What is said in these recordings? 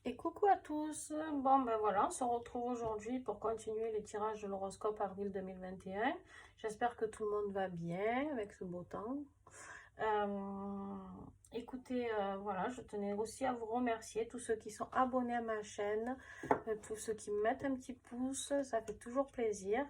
Et coucou à tous. Bon ben voilà, on se retrouve aujourd'hui pour continuer les tirages de l'horoscope avril 2021. J'espère que tout le monde va bien avec ce beau temps. Écoutez, voilà, je tenais aussi à vous remercier, tous ceux qui sont abonnés à ma chaîne, tous ceux qui me mettent un petit pouce, ça fait toujours plaisir.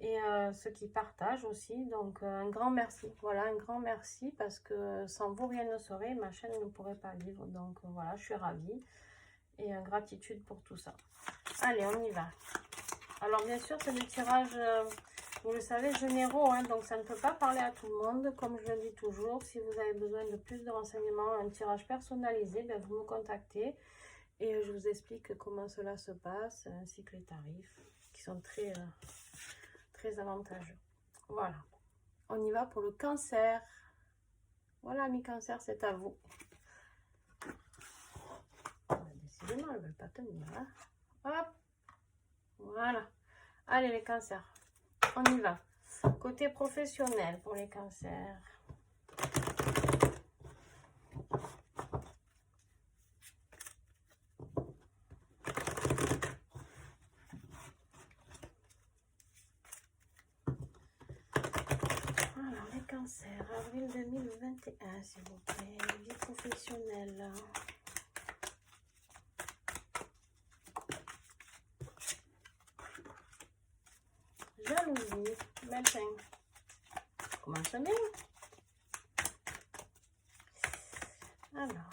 Et ceux qui partagent aussi, donc un grand merci. Voilà, un grand merci parce que sans vous rien ne serait, ma chaîne ne pourrait pas vivre. Donc voilà, je suis ravie et gratitude pour tout ça. Allez, on y va. Alors bien sûr, c'est des tirages, vous le savez, généraux, hein, donc ça ne peut pas parler à tout le monde. Comme je le dis toujours, si vous avez besoin de plus de renseignements, un tirage personnalisé, ben, vous me contactez et je vous explique comment cela se passe, ainsi que les tarifs qui sont très avantageux. Voilà, on y va pour le cancer. Voilà, mes cancers, c'est à vous. Décidément, elles ne veulent pas tenir. Hein. Hop, voilà. Allez, les cancers, on y va. Côté professionnel pour les cancers. Alors, les cancers, avril 2021, s'il vous plaît. Vie professionnelle. Jalousie, médecin. Commence bien. Alors.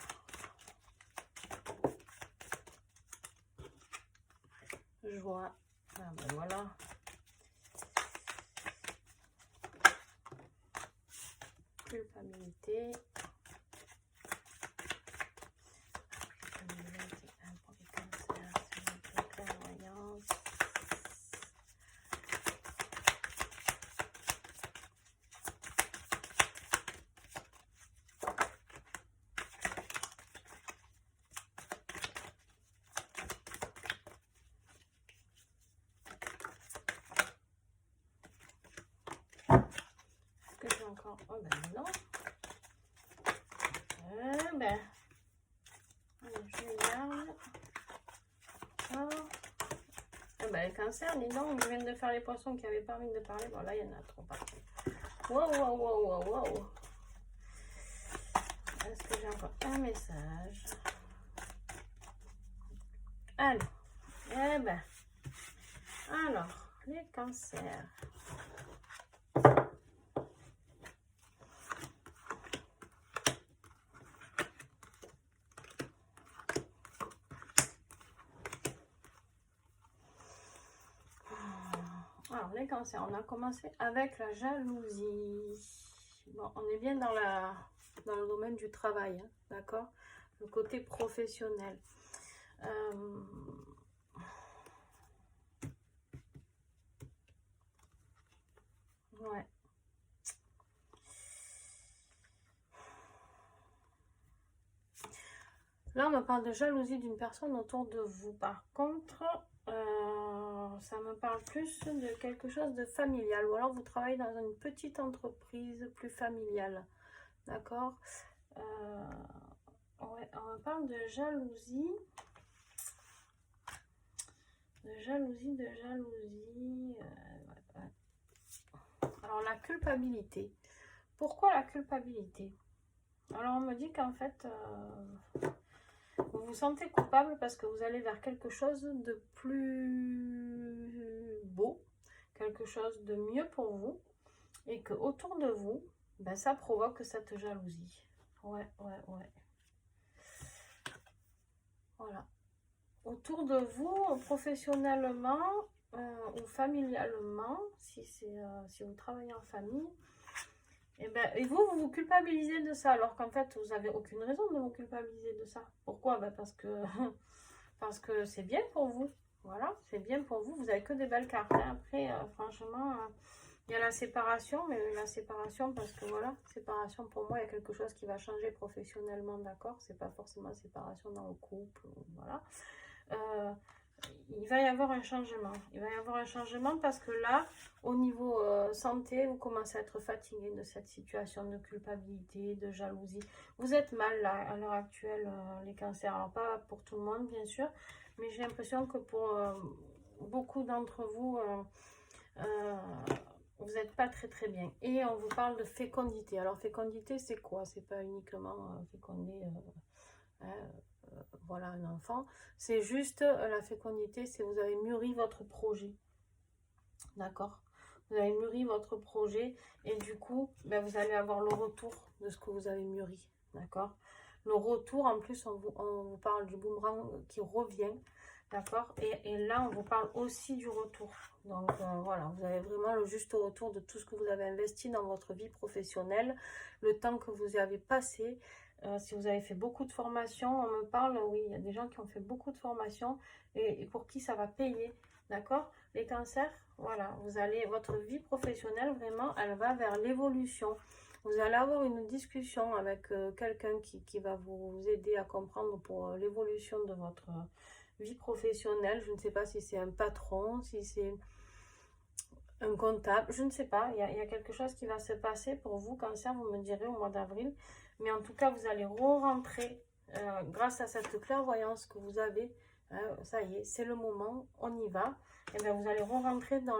Joie. Ah ben voilà. Culpabilité. 2021 pour les cancers, c'est la clairvoyance. Est-ce que j'ai encore... Oh ben non. Ben... Allez, je regarde. Oh. Eh ben, les cancers, dis donc, je viens de faire les poissons qui n'avaient pas envie de parler. Bon, là, il y en a trop partout. Wow, wow, wow, wow, wow. Est-ce que j'ai encore un message? Allez. Eh ben. Alors, les cancers. Alors, les cancers, on a commencé avec la jalousie. Bon, on est bien dans le domaine du travail, hein, d'accord? Le côté professionnel. Ouais. Là, on me parle de jalousie d'une personne autour de vous. Par contre, ça me parle plus de quelque chose de familial. Ou alors, vous travaillez dans une petite entreprise plus familiale. D'accord? Ouais, on me parle de jalousie. De jalousie. Ouais. Alors, la culpabilité. Pourquoi la culpabilité? Alors, on me dit qu'en fait, vous vous sentez coupable parce que vous allez vers quelque chose de plus beau, quelque chose de mieux pour vous, et que autour de vous, ben, ça provoque cette jalousie. Ouais. Voilà. Autour de vous, professionnellement ou familialement, si vous travaillez en famille, et vous vous culpabilisez de ça, alors qu'en fait, vous n'avez aucune raison de vous culpabiliser de ça. Pourquoi? Ben parce que c'est bien pour vous. Voilà, c'est bien pour vous. Vous n'avez que des belles cartes. Hein. Après, franchement, il y a la séparation, mais la séparation, parce que voilà, séparation pour moi, il y a quelque chose qui va changer professionnellement, d'accord? C'est pas forcément séparation dans le couple, voilà. il va y avoir un changement. Il va y avoir un changement parce que là, au niveau santé, vous commencez à être fatigué de cette situation de culpabilité, de jalousie. Vous êtes mal là, à l'heure actuelle, les cancers. Alors, pas pour tout le monde, bien sûr, mais j'ai l'impression que pour beaucoup d'entre vous, vous n'êtes pas très très bien. Et on vous parle de fécondité. Alors, fécondité, c'est quoi? C'est pas uniquement féconder... voilà un enfant, c'est juste la fécondité, c'est vous avez mûri votre projet, d'accord, vous avez mûri votre projet et du coup ben, vous allez avoir le retour de ce que vous avez mûri, d'accord, le retour. En plus on vous parle du boomerang qui revient, d'accord, et là on vous parle aussi du retour. Donc voilà, vous avez vraiment le juste retour de tout ce que vous avez investi dans votre vie professionnelle, le temps que vous avez passé. Si vous avez fait beaucoup de formations, on me parle, oui, il y a des gens qui ont fait beaucoup de formations et pour qui ça va payer, d'accord. Les cancers, voilà, vous allez, votre vie professionnelle, vraiment, elle va vers l'évolution. Vous allez avoir une discussion avec quelqu'un qui va vous aider à comprendre pour l'évolution de votre vie professionnelle. Je ne sais pas si c'est un patron, si c'est un comptable, je ne sais pas. Il y a quelque chose qui va se passer pour vous, cancer, vous me direz au mois d'avril. Mais en tout cas, vous allez re-rentrer grâce à cette clairvoyance que vous avez. Ça y est, c'est le moment, on y va. Et bien, vous allez re-rentrer dans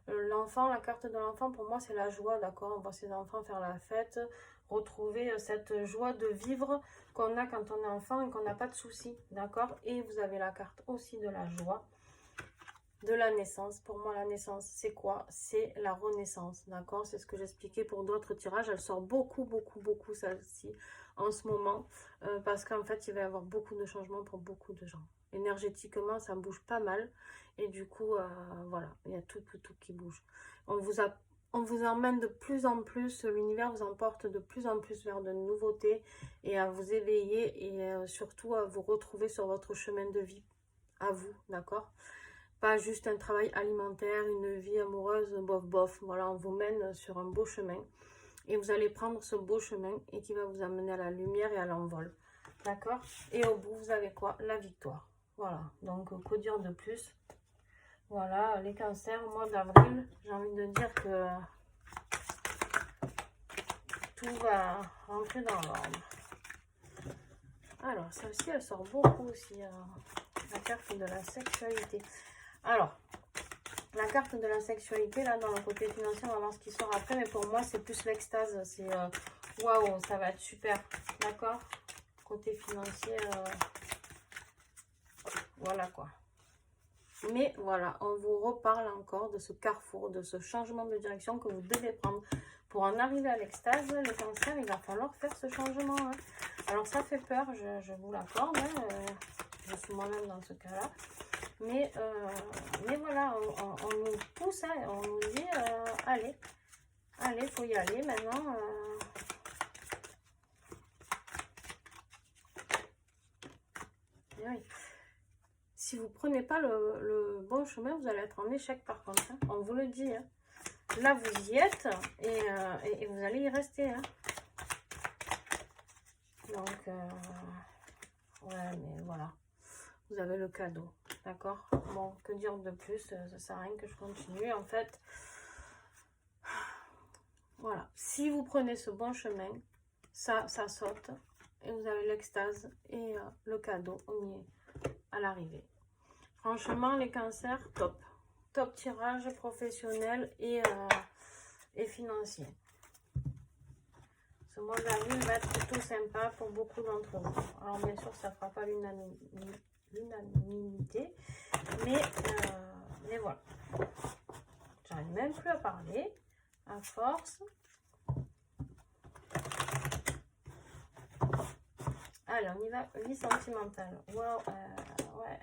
l'enfant, la carte de l'enfant. Pour moi, c'est la joie, d'accord. On voit ses enfants faire la fête, retrouver cette joie de vivre qu'on a quand on est enfant et qu'on n'a pas de soucis, d'accord. Et vous avez la carte aussi de la joie, de la naissance. Pour moi, la naissance, c'est quoi? C'est la renaissance, d'accord? C'est ce que j'expliquais pour d'autres tirages. Elle sort beaucoup, beaucoup, beaucoup, celle-ci, en ce moment, parce qu'en fait, il va y avoir beaucoup de changements pour beaucoup de gens. Énergétiquement, ça bouge pas mal, et du coup, voilà, il y a tout qui bouge. On vous emmène de plus en plus, l'univers vous emporte de plus en plus vers de nouveautés, et à vous éveiller, et surtout à vous retrouver sur votre chemin de vie, à vous, d'accord? Pas juste un travail alimentaire, une vie amoureuse, bof bof. Voilà, on vous mène sur un beau chemin. Et vous allez prendre ce beau chemin et qui va vous amener à la lumière et à l'envol. D'accord? Et au bout, vous avez quoi? La victoire. Voilà. Donc, que dire de plus? Voilà, les cancers au mois d'avril. J'ai envie de dire que tout va rentrer dans l'ordre. Alors, celle-ci, elle sort beaucoup aussi. La carte de la sexualité. Alors, la carte de la sexualité, là, dans le côté financier, on va voir ce qui sort après. Mais pour moi, c'est plus l'extase. C'est waouh, ça va être super. D'accord? Côté financier, voilà quoi. Mais voilà, on vous reparle encore de ce carrefour, de ce changement de direction que vous devez prendre. Pour en arriver à l'extase, les cancers, il va falloir faire ce changement. Hein. Alors, ça fait peur, je vous l'accorde. Hein, je suis moi-même dans ce cas-là. Mais voilà, on nous pousse, hein, on nous dit, allez, il faut y aller maintenant. Oui. Si vous ne prenez pas le bon chemin, vous allez être en échec par contre. Hein, on vous le dit. Hein. Là, vous y êtes et vous allez y rester. Hein. Donc, ouais, mais voilà. Vous avez le cadeau. D'accord? Bon, que dire de plus? Ça sert à rien que je continue. En fait, voilà. Si vous prenez ce bon chemin, ça saute. Et vous avez l'extase et le cadeau, on y est à l'arrivée. Franchement, les cancers, top. Top tirage professionnel et financier. Ce mois d'avril va être plutôt sympa pour beaucoup d'entre vous. Alors, bien sûr, ça ne fera pas l'unanimité. Mais voilà. J'arrive même plus à parler. À force. Allez, on y va. Vie sentimentale. Wow, ouais.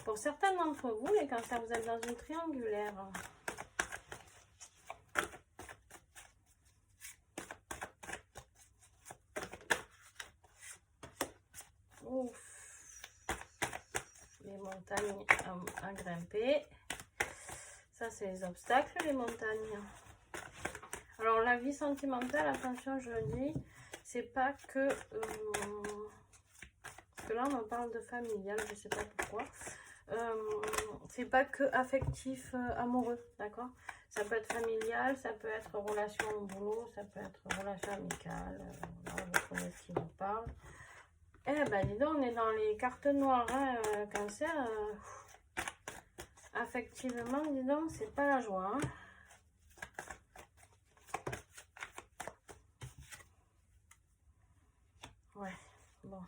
Pour certains d'entre vous, les cancers, vous êtes dans une triangulaire. Ouf. Les montagnes à grimper. Ça, c'est les obstacles, les montagnes. Alors, la vie sentimentale, attention, je le dis, c'est pas que que là, on parle de familial, je sais pas pourquoi. C'est pas que affectif, amoureux, d'accord? Ça peut être familial, ça peut être relation au boulot, ça peut être relation amicale. Voilà, vous connaissez qui vous parle. Eh ben, dis donc, on est dans les cartes noires, hein, Cancer. Affectivement, dis donc, c'est pas la joie, hein. Ouais, bon.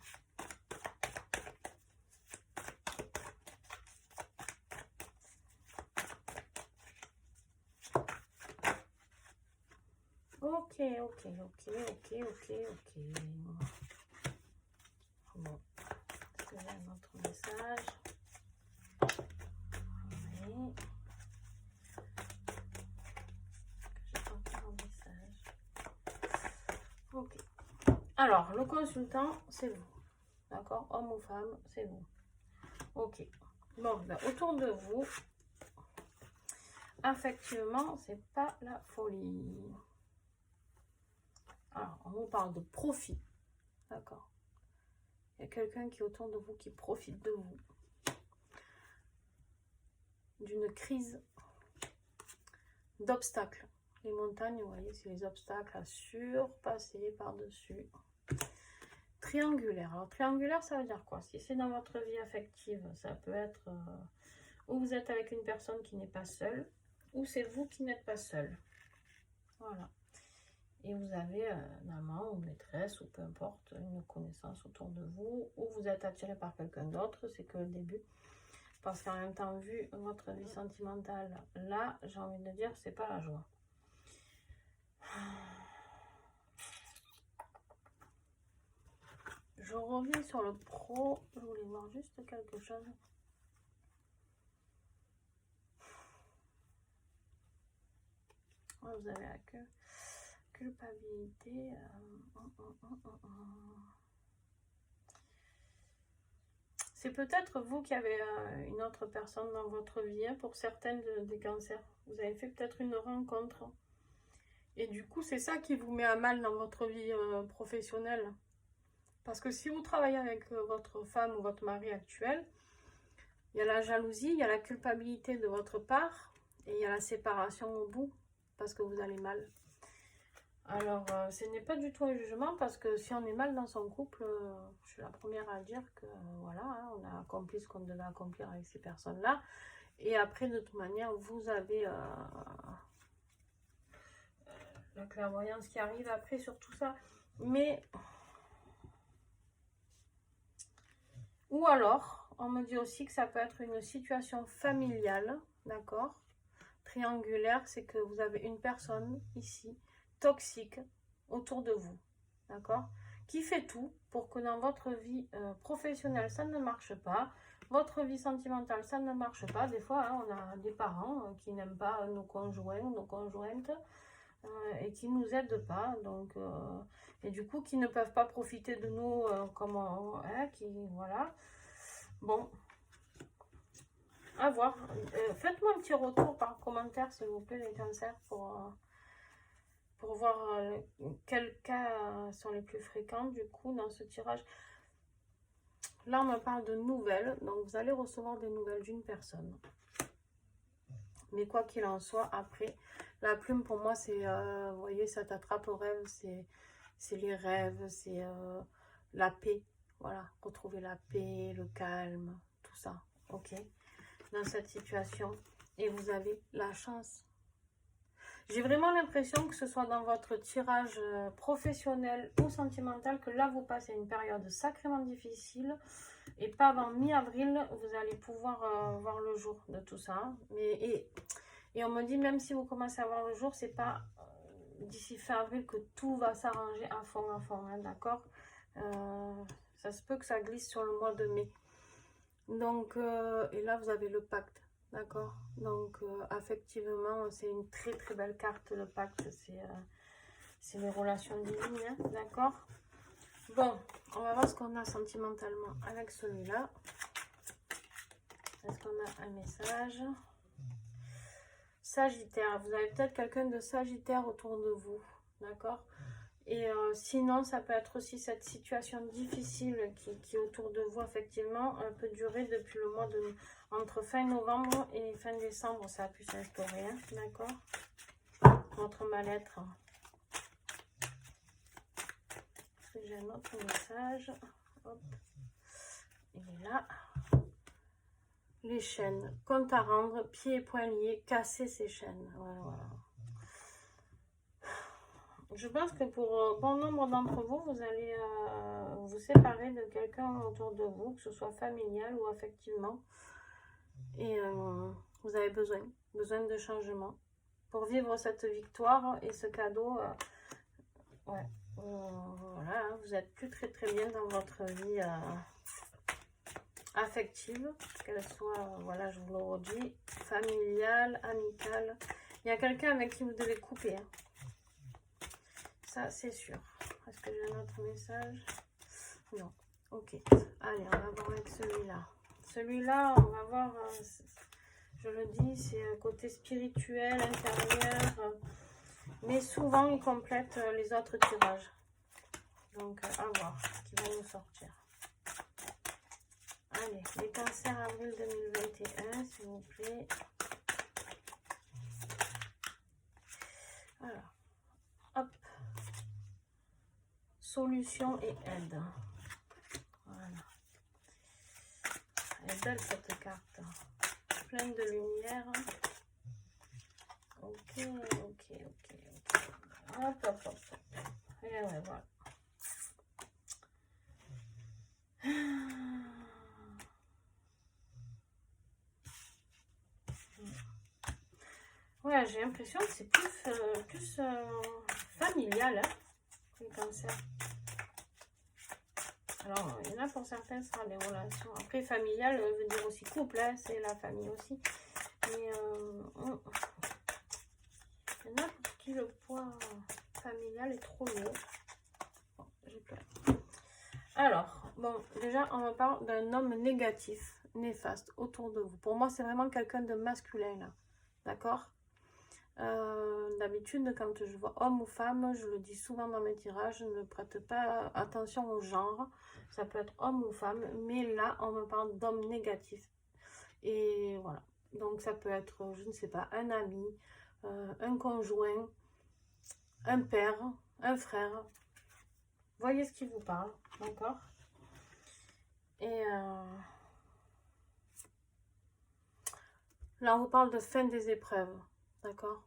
Ok. Bon, est-ce que j'ai un autre message? Oui. J'ai pas encore un message. Ok. Alors, le consultant, c'est vous. D'accord? Homme ou femme, c'est vous. Ok. Bon, ben, autour de vous, affectivement, c'est pas la folie. Alors, on vous parle de profit. D'accord? Il y a quelqu'un qui est autour de vous qui profite de vous. D'une crise d'obstacles. Les montagnes, vous voyez, c'est les obstacles à surpasser par-dessus. Triangulaire. Alors, triangulaire, ça veut dire quoi? Si c'est dans votre vie affective, ça peut être où vous êtes avec une personne qui n'est pas seule, ou c'est vous qui n'êtes pas seul. Voilà. Et vous avez un amant ou maîtresse, ou peu importe, une connaissance autour de vous, ou vous êtes attiré par quelqu'un d'autre, c'est que le début. Parce qu'en même temps, vu votre vie sentimentale, là, j'ai envie de dire, c'est pas la joie. Je reviens sur le pro. Je voulais voir juste quelque chose. Vous avez la culpabilité. C'est peut-être vous qui avez une autre personne dans votre vie. Hein, pour certaines des cancers. Vous avez fait peut-être une rencontre. Et du coup, c'est ça qui vous met à mal dans votre vie professionnelle. Parce que si vous travaillez avec votre femme ou votre mari actuel, il y a la jalousie, il y a la culpabilité de votre part et il y a la séparation au bout parce que vous allez mal. Alors, ce n'est pas du tout un jugement parce que si on est mal dans son couple, je suis la première à dire que voilà, hein, on a accompli ce qu'on devait accomplir avec ces personnes-là. Et après, de toute manière, vous avez la clairvoyance qui arrive après sur tout ça. Mais... Ou alors, on me dit aussi que ça peut être une situation familiale, d'accord? Triangulaire, c'est que vous avez une personne ici, toxique, autour de vous, d'accord? Qui fait tout pour que dans votre vie professionnelle, ça ne marche pas. Votre vie sentimentale, ça ne marche pas. Des fois, hein, on a des parents qui n'aiment pas nos conjoints ou nos conjointes et qui ne nous aident pas. Donc, et du coup, qui ne peuvent pas profiter de nous comme voilà. Bon, à voir. Faites-moi un petit retour par commentaire, s'il vous plaît, les cancers, pour voir quels cas sont les plus fréquents, du coup, dans ce tirage. Là, on me parle de nouvelles. Donc, vous allez recevoir des nouvelles d'une personne. Mais quoi qu'il en soit, après, la plume, pour moi, c'est, vous voyez, ça t'attrape au rêve, c'est les rêves, c'est la paix. Voilà, retrouver la paix, le calme, tout ça, ok, dans cette situation. Et vous avez la chance. J'ai vraiment l'impression que ce soit dans votre tirage professionnel ou sentimental que là, vous passez une période sacrément difficile. Et pas avant mi-avril, vous allez pouvoir voir le jour de tout ça. Et on me dit, même si vous commencez à voir le jour, c'est pas d'ici fin avril que tout va s'arranger à fond, hein, d'accord? Ça se peut que ça glisse sur le mois de mai. Donc, et là, vous avez le pacte, d'accord? Donc, affectivement, c'est une très, très belle carte, le pacte. C'est les relations divines, hein, d'accord? Bon, on va voir ce qu'on a sentimentalement avec celui-là. Est-ce qu'on a un message? Sagittaire, vous avez peut-être quelqu'un de Sagittaire autour de vous, d'accord? Et sinon, ça peut être aussi cette situation difficile qui est autour de vous, effectivement, peut durer depuis le mois de... Entre fin novembre et fin décembre, ça a pu s'instaurer, hein, d'accord? Votre mal-être. J'ai un autre message. Hop. Il est là. Les chaînes. Compte à rendre, pieds et poings liés, casser ces chaînes. Ouais, voilà. Je pense que pour bon nombre d'entre vous, vous allez vous séparer de quelqu'un autour de vous, que ce soit familial ou affectivement. Et vous avez besoin de changement pour vivre cette victoire et ce cadeau. Ouais, voilà, hein, vous êtes plus très bien dans votre vie affective, qu'elle soit, voilà, je vous le redis, familiale, amicale. Il y a quelqu'un avec qui vous devez couper. Hein. Ça, c'est sûr. Est-ce que j'ai un autre message? Non. Ok. Allez, on va voir avec celui-là. Celui-là, on va voir, je le dis, c'est côté spirituel, intérieur. Mais souvent, il complète les autres tirages. Donc, à voir ce qui va nous sortir. Allez, les cancers avril 2021, s'il vous plaît. Alors, hop. Solution et aide. Voilà. Elle est belle cette carte. Pleine de lumière. Ok. Hop. Et ouais, voilà. Ouais, j'ai l'impression que c'est plus familial, hein, les cancers. Alors, il y en a pour certains, ce sera des relations. Après, familial veut dire aussi couple, hein, c'est la famille aussi. Mais il y en a pour qui le poids familial est trop lourd. Bon, j'ai peur. Alors, bon, déjà, on parle d'un homme négatif, néfaste, autour de vous. Pour moi, c'est vraiment quelqu'un de masculin, là. D'accord? D'habitude, quand je vois homme ou femme, je le dis souvent dans mes tirages, je ne prête pas attention au genre. Ça peut être homme ou femme, mais là, on me parle d'homme négatif. Et voilà. Donc, ça peut être, je ne sais pas, un ami, un conjoint, un père, un frère. Voyez ce qui vous parle, d'accord? Et là, on vous parle de fin des épreuves, d'accord?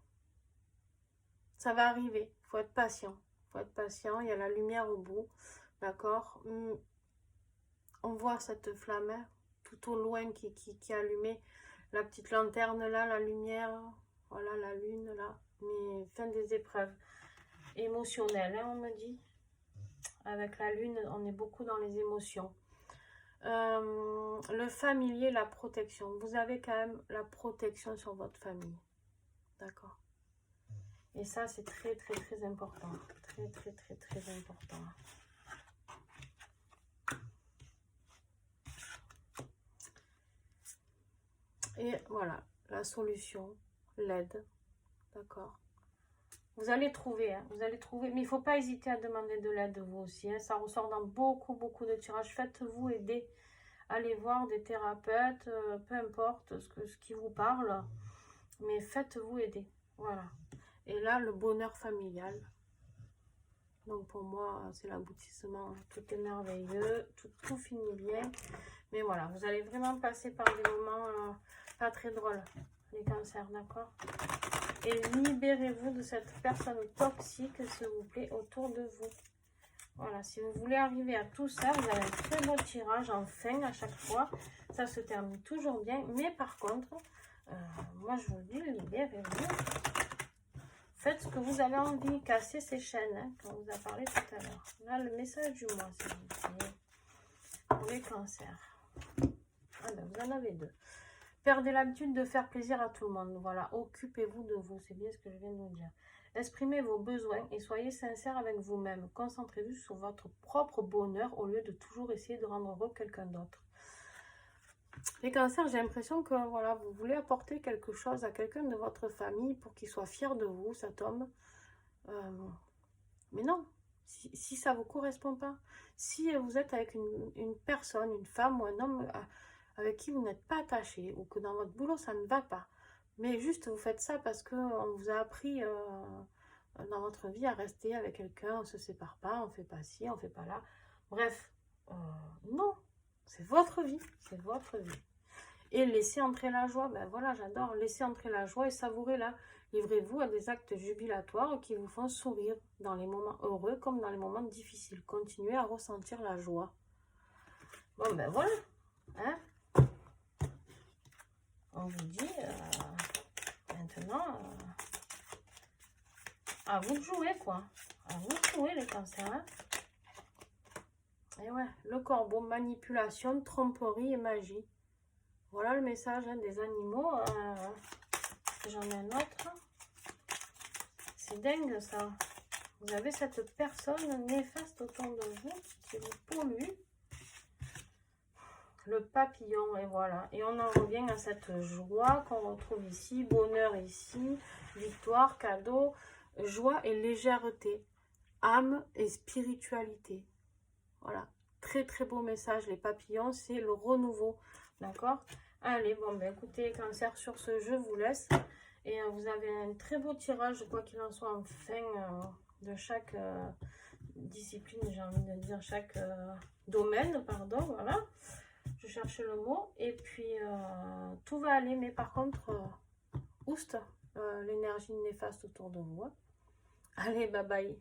Ça va arriver, il faut être patient. Il faut être patient, il y a la lumière au bout, d'accord? On voit cette flamme hein, tout au loin qui est allumée. La petite lanterne là, la lumière, voilà la lune là. Mais fin des épreuves émotionnelles, hein, on me dit. Avec la lune, on est beaucoup dans les émotions. Le familier, la protection. Vous avez quand même la protection sur votre famille. D'accord? Et ça, c'est très important. Très important. Et voilà, la solution, l'aide. D'accord? Vous allez trouver, hein, vous allez trouver. Mais il ne faut pas hésiter à demander de l'aide vous aussi. Hein, ça ressort dans beaucoup de tirages. Faites-vous aider. Allez voir des thérapeutes, peu importe ce qui vous parle. Mais faites-vous aider. Voilà. Et là, le bonheur familial. Donc pour moi, c'est l'aboutissement. Tout est merveilleux, tout finit bien. Mais voilà, vous allez vraiment passer par des moments pas très drôles, les cancers, d'accord? Et libérez-vous de cette personne toxique, s'il vous plaît, autour de vous. Voilà, si vous voulez arriver à tout ça, vous avez un très beau tirage en fin à chaque fois. Ça se termine toujours bien. Mais par contre, moi je vous dis, libérez-vous. Faites ce que vous avez envie, cassez ces chaînes, hein, quand on vous a parlé tout à l'heure. Là, le message du mois, s'il vous plaît, pour les cancers. Ah ben, vous en avez deux. Perdez l'habitude de faire plaisir à tout le monde. Voilà, occupez-vous de vous, c'est bien ce que je viens de vous dire. Exprimez vos besoins et soyez sincère avec vous-même. Concentrez-vous sur votre propre bonheur au lieu de toujours essayer de rendre heureux quelqu'un d'autre. Les cancers, j'ai l'impression que voilà, vous voulez apporter quelque chose à quelqu'un de votre famille pour qu'il soit fier de vous, cet homme. Mais non, si ça ne vous correspond pas. Si vous êtes avec une personne, une femme ou un homme avec qui vous n'êtes pas attaché, ou que dans votre boulot ça ne va pas, mais juste vous faites ça parce qu'on vous a appris dans votre vie à rester avec quelqu'un, on ne se sépare pas, on ne fait pas ci, on ne fait pas là. Bref, non, c'est votre vie, c'est votre vie. Et laissez entrer la joie, ben voilà, j'adore, laissez entrer la joie et savourez-la. Livrez-vous à des actes jubilatoires qui vous font sourire dans les moments heureux comme dans les moments difficiles. Continuez à ressentir la joie. Bon, ben voilà, hein. On vous dit maintenant à vous de jouer, quoi. À vous de jouer, les cancers, hein. Et ouais, le corbeau, manipulation, tromperie et magie. Voilà le message des animaux. J'en ai un autre. C'est dingue ça. Vous avez cette personne néfaste autour de vous qui vous pollue. Le papillon, et voilà. Et on en revient à cette joie qu'on retrouve ici. Bonheur ici. Victoire, cadeau, joie et légèreté. Âme et spiritualité. Voilà. Très très beau message. Les papillons, c'est le renouveau. D'accord? Allez, bon, ben écoutez, cancer, sur ce, je vous laisse. Et vous avez un très beau tirage, quoi qu'il en soit, en fin de chaque discipline, j'ai envie de dire, chaque domaine, pardon, voilà. Je cherchais le mot. Et puis, tout va aller, mais par contre, oust, l'énergie néfaste autour de vous. Allez, bye bye.